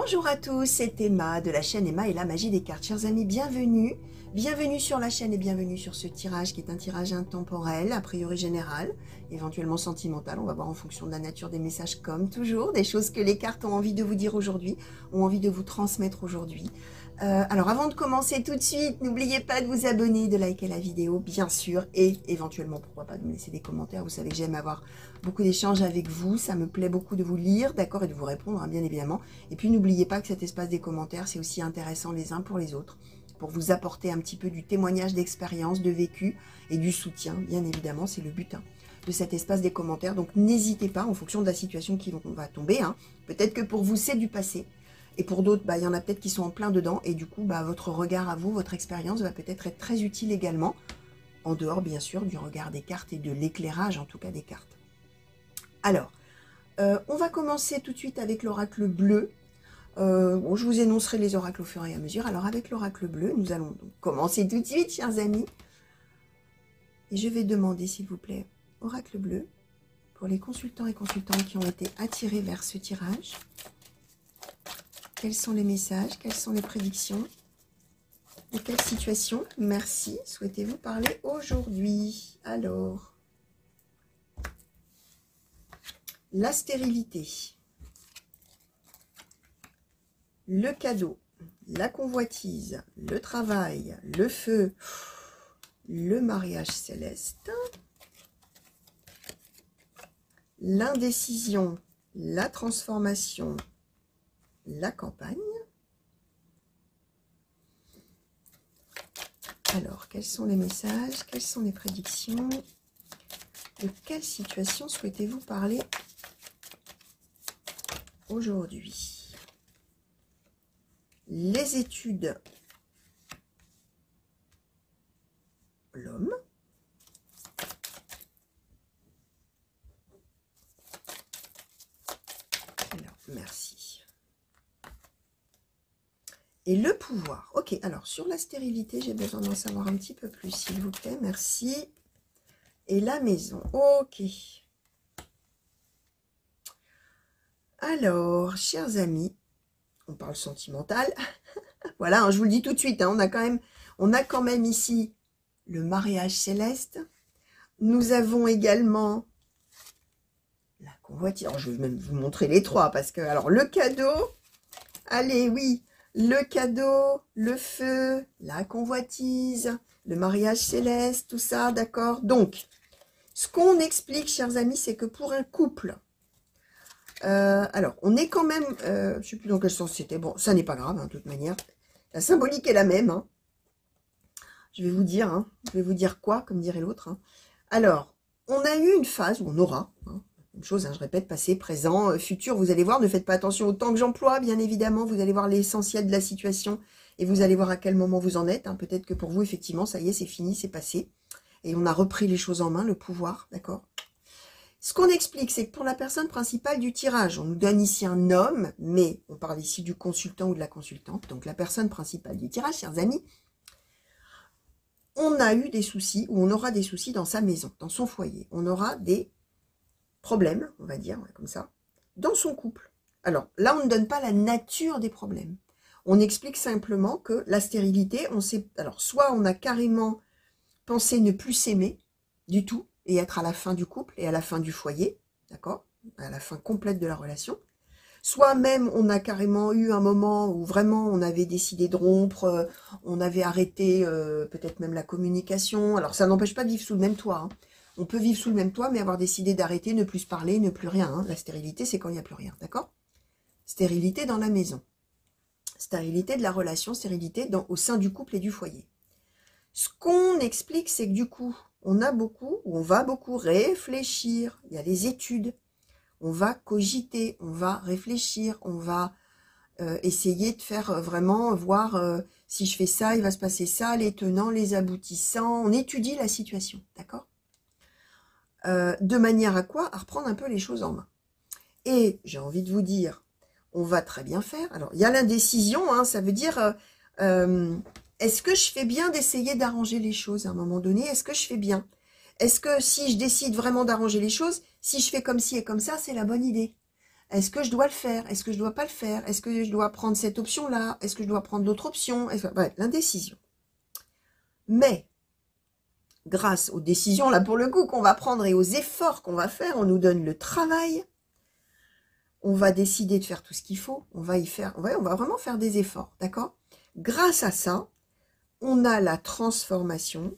Bonjour à tous, c'est Emma de la chaîne Emma et la magie des cartes. Chers amis, bienvenue. Bienvenue sur la chaîne et bienvenue sur ce tirage qui est un tirage intemporel, a priori général, éventuellement sentimental. On va voir en fonction de la nature des messages comme toujours, des choses que les cartes ont envie de vous dire aujourd'hui, ont envie de vous transmettre aujourd'hui. Alors avant de commencer tout de suite, n'oubliez pas de vous abonner, de liker la vidéo, bien sûr, et éventuellement, pourquoi pas, de me laisser des commentaires. Vous savez que j'aime avoir beaucoup d'échanges avec vous, ça me plaît beaucoup de vous lire, d'accord, et de vous répondre, hein, bien évidemment. Et puis n'oubliez pas que cet espace des commentaires, c'est aussi intéressant les uns pour les autres, pour vous apporter un petit peu du témoignage d'expérience, de vécu et du soutien, bien évidemment, c'est le but de cet espace des commentaires. Donc n'hésitez pas, en fonction de la situation qui va tomber, hein. Peut-être que pour vous, c'est du passé. Et pour d'autres, il y en a peut-être qui sont en plein dedans. Et du coup, votre regard à vous, votre expérience va peut-être être très utile également. En dehors, bien sûr, du regard des cartes et de l'éclairage, en tout cas, des cartes. Alors, on va commencer tout de suite avec l'oracle bleu. Bon, je vous énoncerai les oracles au fur et à mesure. Alors, avec l'oracle bleu, nous allons donc commencer tout de suite, chers amis. Et je vais demander, s'il vous plaît, oracle bleu, pour les consultants et consultantes qui ont été attirés vers ce tirage. Quels sont les messages? Quelles sont les prédictions? De quelle situation? Merci. Souhaitez-vous parler aujourd'hui? Alors, la stérilité, le cadeau, la convoitise, le travail, le feu, le mariage céleste, l'indécision, la transformation, la campagne. Alors, quels sont les messages? Quelles sont les prédictions? De quelle situation souhaitez-vous parler aujourd'hui? Les études, l'homme. Alors, merci. Et le pouvoir. Ok, alors sur la stérilité, j'ai besoin d'en savoir un petit peu plus, s'il vous plaît. Merci. Et la maison. Ok. Alors, chers amis, on parle sentimental. Voilà, hein, je vous le dis tout de suite, hein, on a quand même ici le mariage céleste. Nous avons également la convoitise. Alors, je vais même vous montrer les trois parce que, alors, le cadeau. Allez, oui. Le cadeau, le feu, la convoitise, le mariage céleste, tout ça, d'accord? Donc, ce qu'on explique, chers amis, c'est que pour un couple, alors, on est quand même, je ne sais plus dans quel sens c'était, bon, ça n'est pas grave, hein, de toute manière, la symbolique est la même, hein. Je vais vous dire quoi, comme dirait l'autre, hein. Alors, on a eu une phase où on aura, hein, une chose, hein, je répète, passé, présent, futur, vous allez voir, ne faites pas attention au temps que j'emploie, bien évidemment, vous allez voir l'essentiel de la situation, et vous allez voir à quel moment vous en êtes, hein. Peut-être que pour vous, effectivement, ça y est, c'est fini, c'est passé, et on a repris les choses en main, le pouvoir, d'accord? Ce qu'on explique, c'est que pour la personne principale du tirage, on nous donne ici un homme, mais on parle ici du consultant ou de la consultante, donc la personne principale du tirage, chers amis, on a eu des soucis, ou on aura des soucis dans sa maison, dans son foyer, on aura des problèmes, on va dire, comme ça, dans son couple. Alors, là, on ne donne pas la nature des problèmes. On explique simplement que la stérilité, on sait, alors, soit on a carrément pensé ne plus s'aimer du tout, et être à la fin du couple, et à la fin du foyer, d'accord, à la fin complète de la relation, soit même on a carrément eu un moment où vraiment on avait décidé de rompre, on avait arrêté peut-être même la communication, alors ça n'empêche pas de vivre sous le même toit, hein. On peut vivre sous le même toit, mais avoir décidé d'arrêter, ne plus se parler, ne plus rien. Hein. La stérilité, c'est quand il n'y a plus rien, d'accord? Stérilité dans la maison. Stérilité de la relation, stérilité au sein du couple et du foyer. Ce qu'on explique, c'est que du coup, on va beaucoup réfléchir. Il y a les études. On va cogiter, on va réfléchir, on va essayer de faire vraiment, voir si je fais ça, il va se passer ça, les tenants, les aboutissants. On étudie la situation, d'accord? De manière à quoi? À reprendre un peu les choses en main. Et j'ai envie de vous dire, on va très bien faire. Alors, il y a l'indécision, hein, ça veut dire, est-ce que je fais bien d'essayer d'arranger les choses à un moment donné? Est-ce que je fais bien? Est-ce que si je décide vraiment d'arranger les choses, si je fais comme ci et comme ça, c'est la bonne idée? Est-ce que je dois le faire? Est-ce que je dois pas le faire? Est-ce que je dois prendre cette option-là? Est-ce que je dois prendre l'autre option? Bref, l'indécision. Mais, grâce aux décisions, là pour le coup, qu'on va prendre et aux efforts qu'on va faire, on nous donne le travail. On va décider de faire tout ce qu'il faut. On va vraiment faire des efforts, d'accord? Grâce à ça, on a la transformation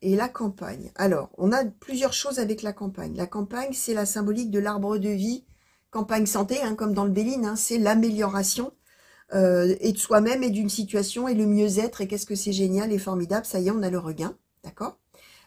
et la campagne. Alors, on a plusieurs choses avec la campagne. La campagne, c'est la symbolique de l'arbre de vie. Campagne santé, hein, comme dans le Béline, hein, c'est l'amélioration et de soi-même et d'une situation et le mieux-être. Et qu'est-ce que c'est génial et formidable. Ça y est, on a le regain, d'accord?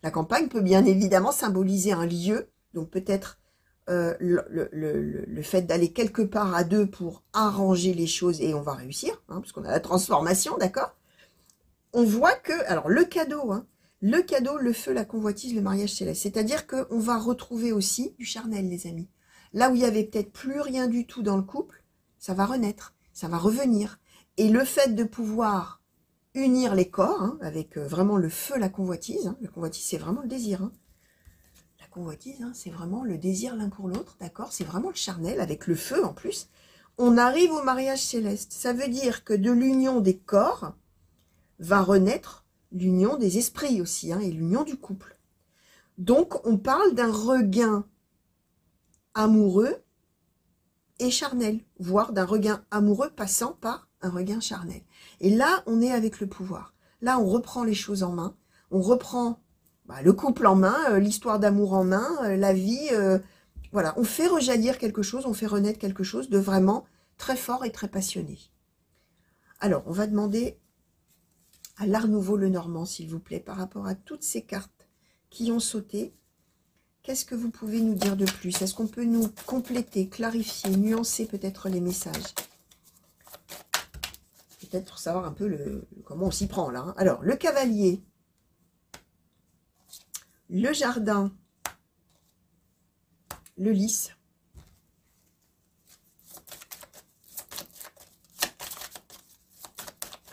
La campagne peut bien évidemment symboliser un lieu. Donc peut-être le fait d'aller quelque part à deux pour arranger les choses et on va réussir, hein, parce qu'on a la transformation, d'accord? On voit que, alors le cadeau, hein, le feu, la convoitise, le mariage céleste. C'est-à-dire qu'on va retrouver aussi du charnel, les amis. Là où il y avait peut-être plus rien du tout dans le couple, ça va renaître, ça va revenir. Et le fait de pouvoir unir les corps, hein, avec vraiment le feu, la convoitise, hein, la convoitise c'est vraiment le désir. Hein. La convoitise, hein, c'est vraiment le désir l'un pour l'autre, d'accord? C'est vraiment le charnel, avec le feu en plus. On arrive au mariage céleste. Ça veut dire que de l'union des corps va renaître l'union des esprits aussi, hein, et l'union du couple. Donc, on parle d'un regain amoureux et charnel, voire d'un regain amoureux passant par un regain charnel. Et là, on est avec le pouvoir. Là, on reprend les choses en main, on reprend le couple en main, l'histoire d'amour en main, la vie, voilà. On fait rejaillir quelque chose, on fait renaître quelque chose de vraiment très fort et très passionné. Alors, on va demander à l'Art Nouveau Lenormand, s'il vous plaît, par rapport à toutes ces cartes qui ont sauté. Qu'est-ce que vous pouvez nous dire de plus? Est-ce qu'on peut nous compléter, clarifier, nuancer peut-être les messages? Peut-être pour savoir un peu comment on s'y prend là. Hein. Alors, le cavalier, le jardin, le lys.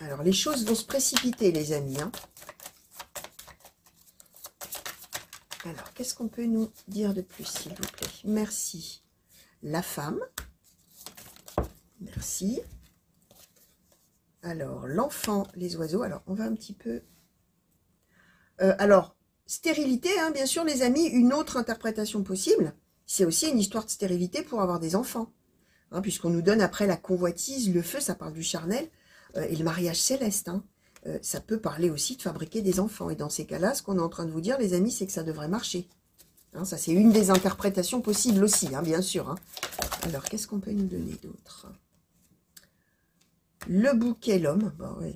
Alors, les choses vont se précipiter, les amis. Hein. Alors, qu'est-ce qu'on peut nous dire de plus, s'il vous plaît? Merci. La femme. Merci. Alors, l'enfant, les oiseaux. Alors, on va un petit peu... alors, stérilité, hein, bien sûr, les amis. Une autre interprétation possible, c'est aussi une histoire de stérilité pour avoir des enfants. Hein, puisqu'on nous donne après la convoitise, le feu, ça parle du charnel. Et le mariage céleste, hein, ça peut parler aussi de fabriquer des enfants. Et dans ces cas-là, ce qu'on est en train de vous dire, les amis, c'est que ça devrait marcher. Hein, ça, c'est une des interprétations possibles aussi, hein, bien sûr. Hein. Alors, qu'est-ce qu'on peut nous donner d'autre? Le bouquet, l'homme. Bon, ouais.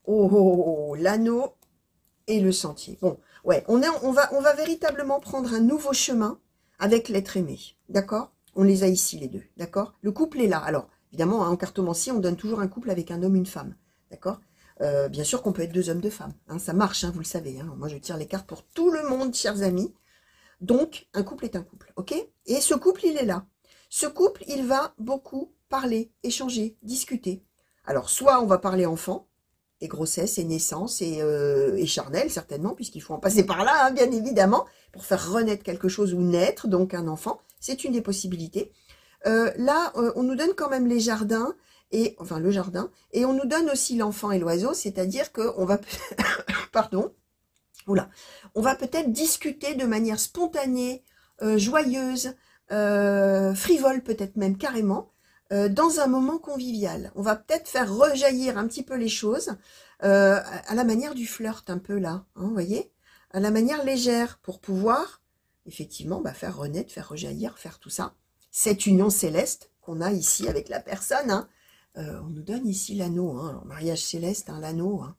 Oh, l'anneau et le sentier. Bon, ouais, on va véritablement prendre un nouveau chemin avec l'être aimé, d'accord? On les a ici, les deux, d'accord? Le couple est là. Alors, évidemment, hein, en cartomancie, on donne toujours un couple avec un homme, une femme, d'accord? Bien sûr qu'on peut être deux hommes, deux femmes. Hein, ça marche, hein, vous le savez. Hein. Moi, je tire les cartes pour tout le monde, chers amis. Donc, un couple est un couple, ok? Et ce couple, il est là. Ce couple, il va beaucoup parler, échanger, discuter. Alors, soit on va parler enfant, et grossesse, et naissance, et charnel, certainement, puisqu'il faut en passer par là, hein, bien évidemment, pour faire renaître quelque chose ou naître, donc un enfant. C'est une des possibilités. Là, on nous donne quand même les jardins, enfin le jardin, et on nous donne aussi l'enfant et l'oiseau, c'est-à-dire qu'on va... Pardon. Oula. On va peut-être discuter de manière spontanée, joyeuse, frivole peut-être même carrément, dans un moment convivial. On va peut-être faire rejaillir un petit peu les choses à la manière du flirt un peu là, hein, vous voyez, à la manière légère pour pouvoir effectivement faire renaître, faire rejaillir, faire tout ça. Cette union céleste qu'on a ici avec la personne, hein, on nous donne ici l'anneau, hein, alors mariage céleste, hein, l'anneau, hein.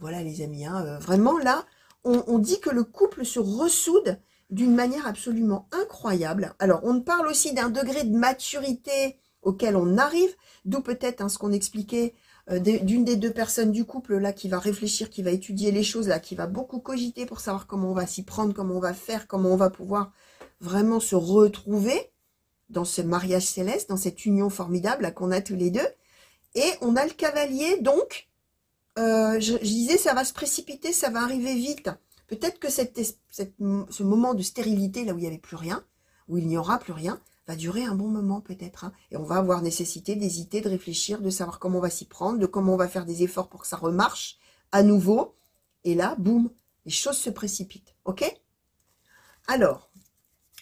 Voilà les amis, hein, vraiment là, on dit que le couple se ressoude d'une manière absolument incroyable. Alors, on parle aussi d'un degré de maturité auquel on arrive, d'où peut-être hein, ce qu'on expliquait d'une des deux personnes du couple là qui va réfléchir, qui va étudier les choses là, qui va beaucoup cogiter pour savoir comment on va s'y prendre, comment on va faire, comment on va pouvoir vraiment se retrouver dans ce mariage céleste, dans cette union formidable qu'on a tous les deux. Et on a le cavalier donc je disais, ça va se précipiter, ça va arriver vite. Peut-être que ce moment de stérilité, là où il n'y avait plus rien, où il n'y aura plus rien, va durer un bon moment peut-être. Hein. Et on va avoir nécessité d'hésiter, de réfléchir, de savoir comment on va s'y prendre, de comment on va faire des efforts pour que ça remarche à nouveau. Et là, boum, les choses se précipitent. Ok? Alors,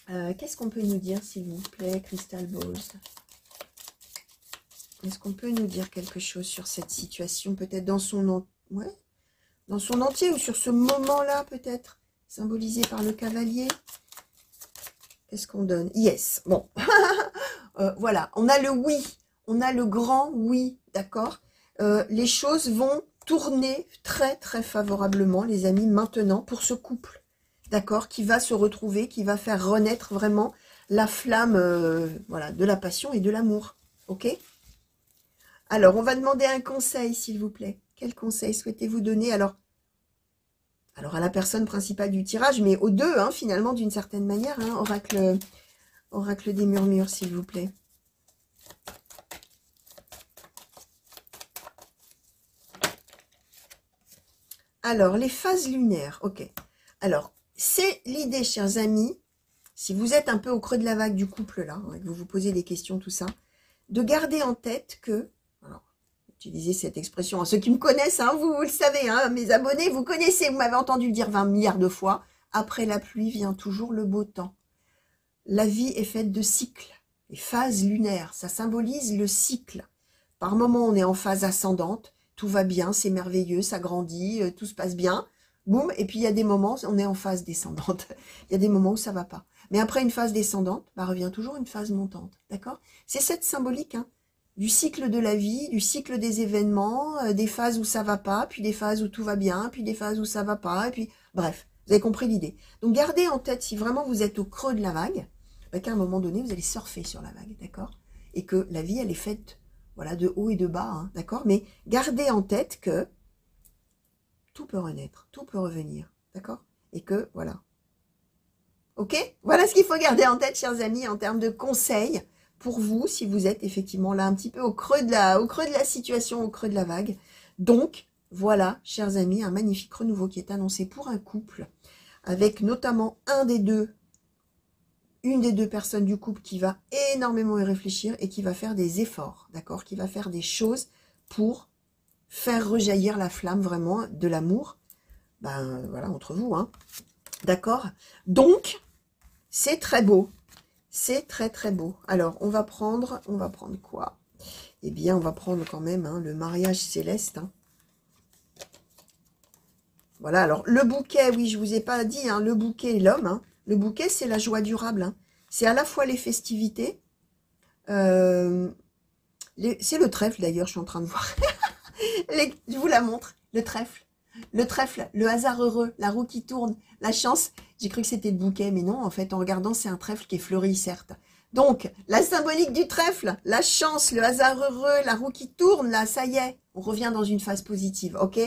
qu'est-ce qu'on peut nous dire, s'il vous plaît, Crystal Balls? Est-ce qu'on peut nous dire quelque chose sur cette situation, peut-être dans son dans son entier, ou sur ce moment-là, peut-être, symbolisé par le cavalier? Qu'est-ce qu'on donne? Yes, bon. Voilà, on a le oui, on a le grand oui, d'accord? Les choses vont tourner très, très favorablement, les amis, maintenant, pour ce couple, d'accord? Qui va se retrouver, qui va faire renaître vraiment la flamme voilà, de la passion et de l'amour, ok? Alors, on va demander un conseil, s'il vous plaît. Quel conseil souhaitez-vous donner? Alors, à la personne principale du tirage, mais aux deux, hein, finalement, d'une certaine manière, hein, oracle des murmures, s'il vous plaît. Alors, les phases lunaires, ok. Alors, c'est l'idée, chers amis, si vous êtes un peu au creux de la vague du couple, là, hein, et que vous vous posez des questions, tout ça, de garder en tête que, alors, utilisez cette expression, hein, ceux qui me connaissent, hein, vous le savez, hein, mes abonnés, vous connaissez, vous m'avez entendu le dire 20 milliards de fois, après la pluie vient toujours le beau temps. La vie est faite de cycles, les phases lunaires, ça symbolise le cycle. Par moments, on est en phase ascendante, tout va bien, c'est merveilleux, ça grandit, tout se passe bien, boum, et puis il y a des moments, on est en phase descendante, il y a des moments où ça va pas. Mais après une phase descendante, bah, revient toujours une phase montante, d'accord? C'est cette symbolique, hein, du cycle de la vie, du cycle des événements, des phases où ça va pas, puis des phases où tout va bien, puis des phases où ça va pas, et puis, bref, vous avez compris l'idée. Donc gardez en tête, si vraiment vous êtes au creux de la vague, bah, qu'à un moment donné, vous allez surfer sur la vague, d'accord? Et que la vie, elle est faite, voilà, de haut et de bas, hein, d'accord? Mais gardez en tête que tout peut renaître, tout peut revenir, d'accord? Et que, voilà. Ok? Voilà ce qu'il faut garder en tête, chers amis, en termes de conseils pour vous, si vous êtes effectivement là un petit peu au creux de la situation, au creux de la vague. Donc, voilà, chers amis, un magnifique renouveau qui est annoncé pour un couple, avec notamment une des deux personnes du couple qui va énormément y réfléchir et qui va faire des efforts, d'accord? Qui va faire des choses pour faire rejaillir la flamme vraiment de l'amour, ben voilà, entre vous, hein, d'accord? Donc, c'est très beau, c'est très très beau. Alors, on va prendre quoi? Eh bien, on va prendre quand même hein, le mariage céleste, hein. Voilà, alors le bouquet, oui, je vous ai pas dit, hein, le bouquet et l'homme, hein. Le bouquet, c'est la joie durable, hein. C'est à la fois les festivités, c'est le trèfle d'ailleurs, je suis en train de voir. Je vous la montre, le trèfle, le hasard heureux, la roue qui tourne, la chance. J'ai cru que c'était le bouquet, mais non, en fait, en regardant, c'est un trèfle qui est fleuri, certes. Donc, la symbolique du trèfle, la chance, le hasard heureux, la roue qui tourne, là, ça y est, on revient dans une phase positive, ok?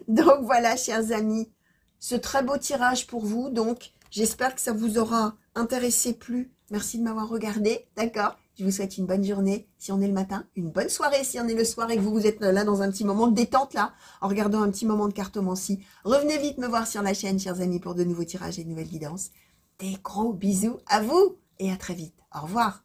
Donc voilà, chers amis, ce très beau tirage pour vous. Donc, j'espère que ça vous aura intéressé, plu. Merci de m'avoir regardé, d'accord? Je vous souhaite une bonne journée si on est le matin, une bonne soirée si on est le soir et que vous êtes là dans un petit moment de détente, là, en regardant un petit moment de cartomancie. Revenez vite me voir sur la chaîne, chers amis, pour de nouveaux tirages et de nouvelles guidances. Des gros bisous à vous et à très vite. Au revoir.